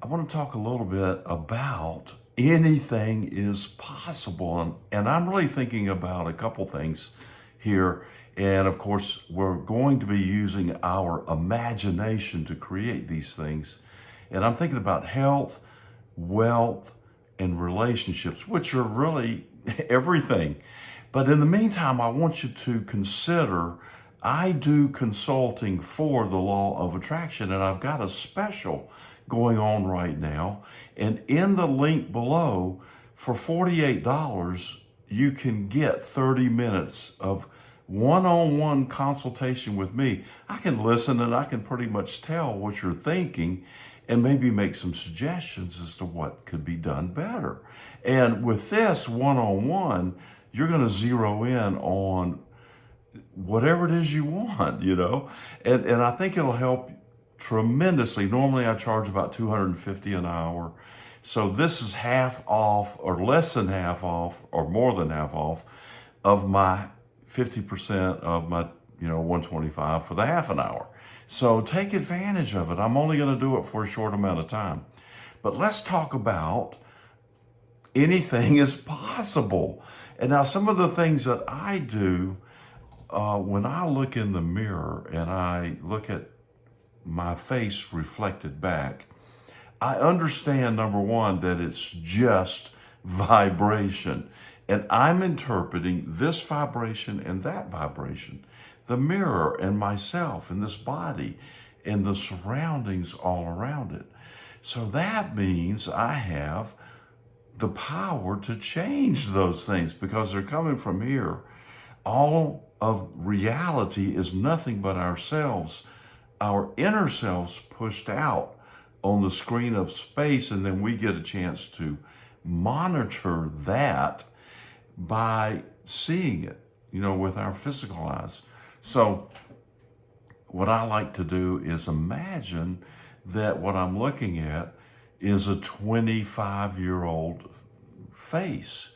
I want to talk a little bit about anything is possible. And I'm really thinking about a couple things here. And of course, we're going to be using our imagination to create these things. And I'm thinking about health, wealth, and relationships, which are really everything. But in the meantime, I want you to consider I do consulting for the law of attraction, and I've got a special going on right now. And in the link below, for $48, you can get 30 minutes of one-on-one consultation with me. I can listen and I can pretty much tell what you're thinking and maybe make some suggestions as to what could be done better. And with this one-on-one, you're going to zero in on whatever it is you want, and I think it'll help tremendously. Normally I charge about $250 an hour. So this is half off or less than half off or more than half off of my 50% of my, 125 for the half an hour. So take advantage of it. I'm only going to do it for a short amount of time. But let's talk about anything is possible. And now some of the things that I do when I look in the mirror and I look at my face reflected back, I understand, number one, that it's just vibration. And I'm interpreting this vibration and that vibration, the mirror and myself and this body and the surroundings all around it. So that means I have the power to change those things because they're coming from here. All of reality is nothing but ourselves, our inner selves pushed out on the screen of space, and then we get a chance to monitor that by seeing it, with our physical eyes. So what I like to do is imagine that what I'm looking at is a 25-year-old face.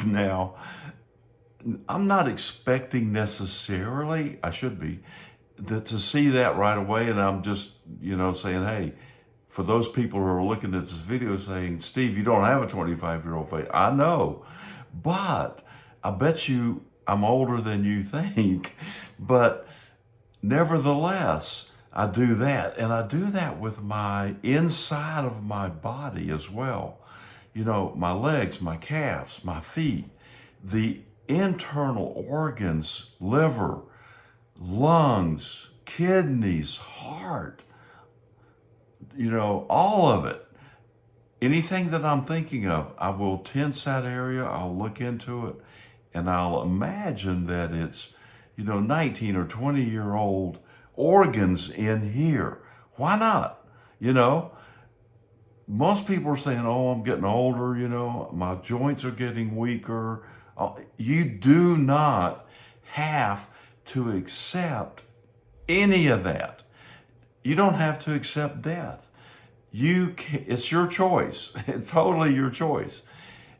Now, I'm not expecting necessarily, I should be, to see that right away. And I'm just, saying, hey, for those people who are looking at this video saying, Steve, you don't have a 25-year-old face. I know, but I bet you I'm older than you think. But nevertheless, I do that. And I do that with my inside of my body as well. My legs, my calves, my feet, the internal organs, liver, lungs, kidneys, heart, all of it. Anything that I'm thinking of, I will tense that area, I'll look into it, and I'll imagine that it's, 19 or 20-year-old organs in here. Why not? Most people are saying, oh, I'm getting older, my joints are getting weaker. You do not have to accept any of that. You don't have to accept death. It's your choice. It's totally your choice.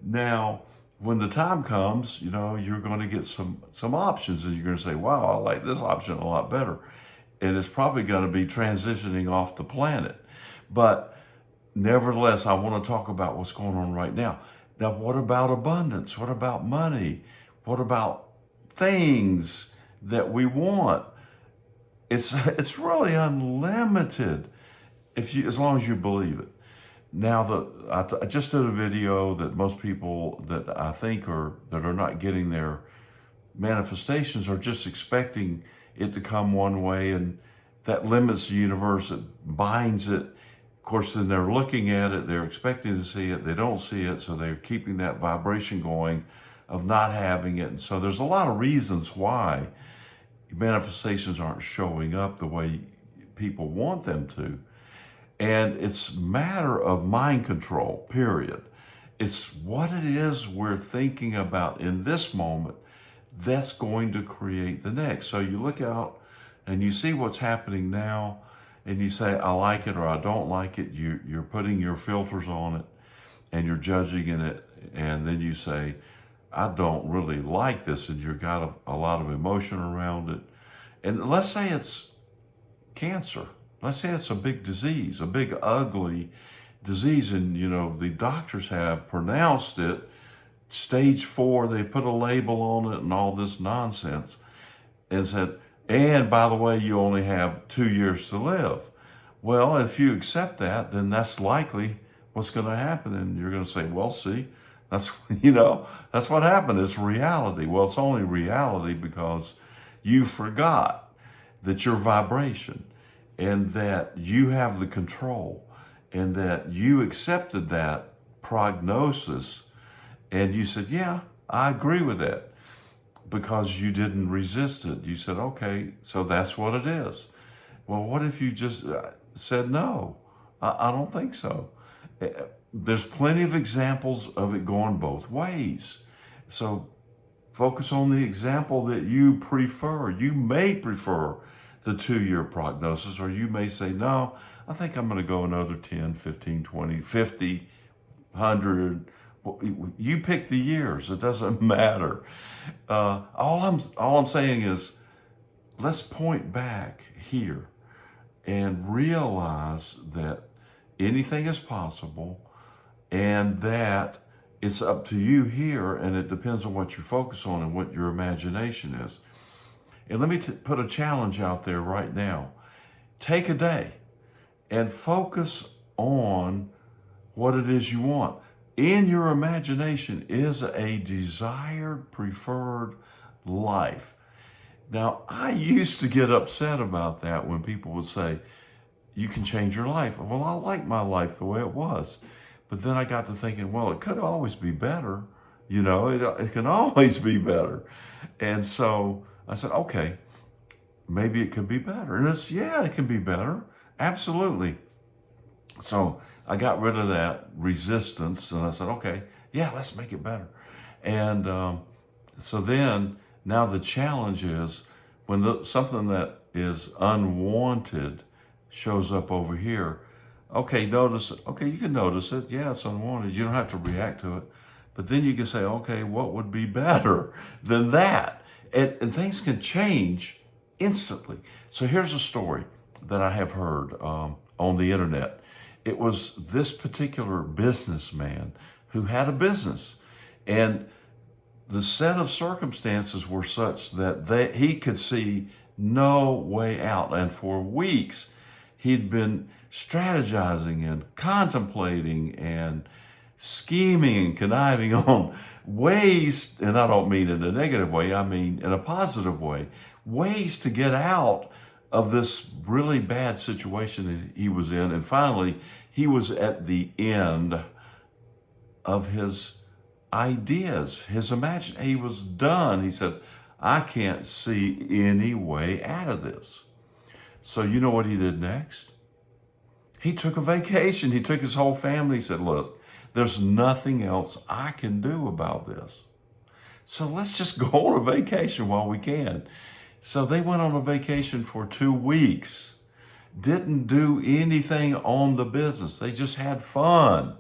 Now, when the time comes, you're going to get some options, and you're going to say, wow, I like this option a lot better. And it's probably going to be transitioning off the planet. But nevertheless, I want to talk about what's going on right now. Now, what about abundance? What about money? What about things that we want? It's really unlimited as long as you believe it. Now, I just did a video that most people that I think that are not getting their manifestations are just expecting it to come one way, and that limits the universe. It binds it. Of course, then they're looking at it, they're expecting to see it, they don't see it, so they're keeping that vibration going of not having it. And so there's a lot of reasons why manifestations aren't showing up the way people want them to. And it's a matter of mind control, period. It's what it is we're thinking about in this moment that's going to create the next. So you look out and you see what's happening now, and you say, I like it or I don't like it. You're putting your filters on it and you're judging in it. And then you say, I don't really like this. And you've got a lot of emotion around it. And let's say it's cancer. Let's say it's a big disease, a big ugly disease, and the doctors have pronounced it stage 4. They put a label on it and all this nonsense, and said, and by the way, you only have 2 years to live. Well, if you accept that, then that's likely what's going to happen, and you're going to say, well, see, that's that's what happened. It's reality. Well, it's only reality because you forgot that your vibration, and that you have the control, and that you accepted that prognosis, and you said, yeah, I agree with that, because you didn't resist it. You said, okay, so that's what it is. Well, what if you just said, no, I don't think so? There's plenty of examples of it going both ways. So focus on the example that you prefer. You may prefer the 2-year prognosis, or you may say, no, I think I'm going to go another 10, 15, 20, 50, 100. You pick the years. It doesn't matter. All I'm saying is, let's point back here and realize that anything is possible, and that it's up to you here, and it depends on what you focus on and what your imagination is. And let me put a challenge out there right now. Take a day and focus on what it is you want. In your imagination is a desired, preferred life. Now, I used to get upset about that when people would say, you can change your life. Well, I like my life the way it was. But then I got to thinking, well, it could always be better. It can always be better. And so I said, okay, maybe it could be better. And it can be better. Absolutely. So I got rid of that resistance, and I said, okay, yeah, let's make it better. And so then, now the challenge is, when something that is unwanted shows up over here, okay, notice it. Okay, you can notice it. Yeah, it's unwanted. You don't have to react to it. But then you can say, okay, what would be better than that? And things can change instantly. So here's a story that I have heard on the internet. It was this particular businessman who had a business, and the set of circumstances were such that he could see no way out. And for weeks, he'd been strategizing and contemplating and scheming and conniving on ways, and I don't mean in a negative way, I mean in a positive way, ways to get out of this really bad situation that he was in. And finally, he was at the end of his ideas, his imagination. He was done. He said, I can't see any way out of this. So you know what he did next? He took a vacation. He took his whole family. He said, look, there's nothing else I can do about this. So let's just go on a vacation while we can. So they went on a vacation for 2 weeks. Didn't do anything on the business. They just had fun.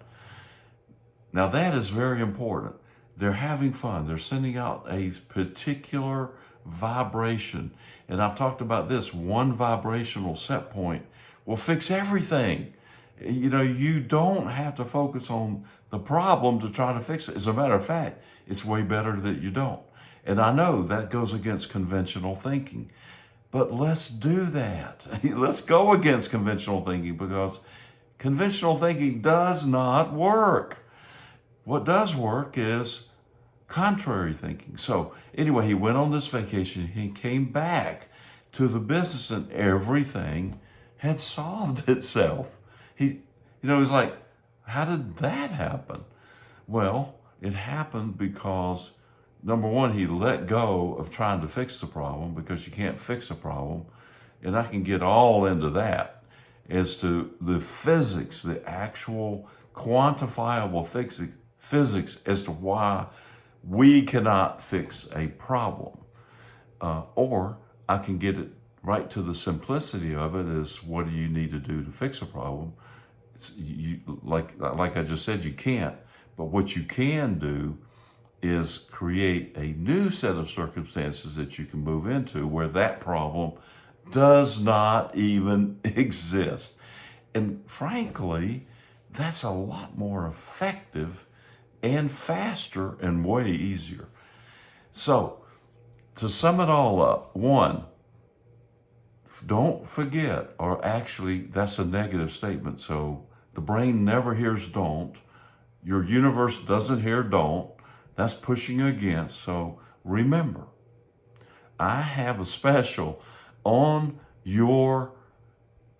Now that is very important. They're having fun. They're sending out a particular vibration. And I've talked about this. One vibrational set point will fix everything. You don't have to focus on the problem to try to fix it. As a matter of fact, it's way better that you don't. And I know that goes against conventional thinking. But let's do that. Let's go against conventional thinking, because conventional thinking does not work. What does work is contrary thinking. So anyway, he went on this vacation. He came back to the business, and everything had solved itself. He was like, how did that happen? Well, it happened because, number one, he let go of trying to fix the problem, because you can't fix a problem. And I can get all into that as to the physics, the actual quantifiable physics as to why we cannot fix a problem. Or I can get it right to the simplicity of it, is what do you need to do to fix a problem? Like I just said, you can't. But what you can do is create a new set of circumstances that you can move into where that problem does not even exist. And frankly, that's a lot more effective and faster and way easier. So, to sum it all up, one, don't forget, or actually, that's a negative statement. So, the brain never hears don't. Your universe doesn't hear don't. That's pushing against. So, remember, I have a special on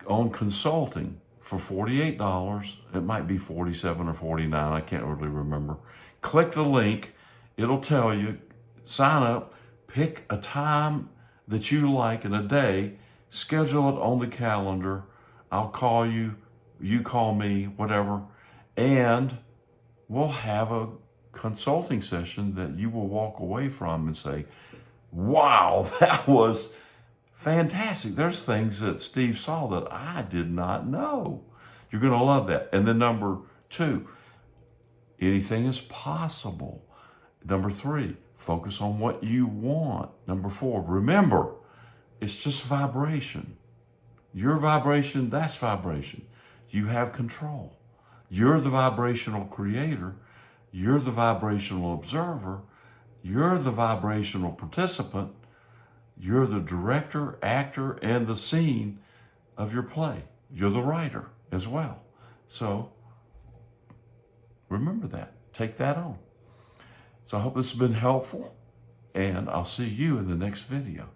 consulting for $48. It might be $47 or $49. I can't really remember. Click the link. It'll tell you. Sign up. Pick a time that you like in a day. Schedule it on the calendar. I'll call you. You call me, whatever. And we'll have a consulting session that you will walk away from and say, wow, that was fantastic. There's things that Steve saw that I did not know. You're going to love that. And then number two, anything is possible. Number three, focus on what you want. Number four, remember, it's just vibration. Your vibration, that's vibration. You have control. You're the vibrational creator. You're the vibrational observer. You're the vibrational participant. You're the director, actor, and the scene of your play. You're the writer as well. So remember that. Take that on. So I hope this has been helpful, and I'll see you in the next video.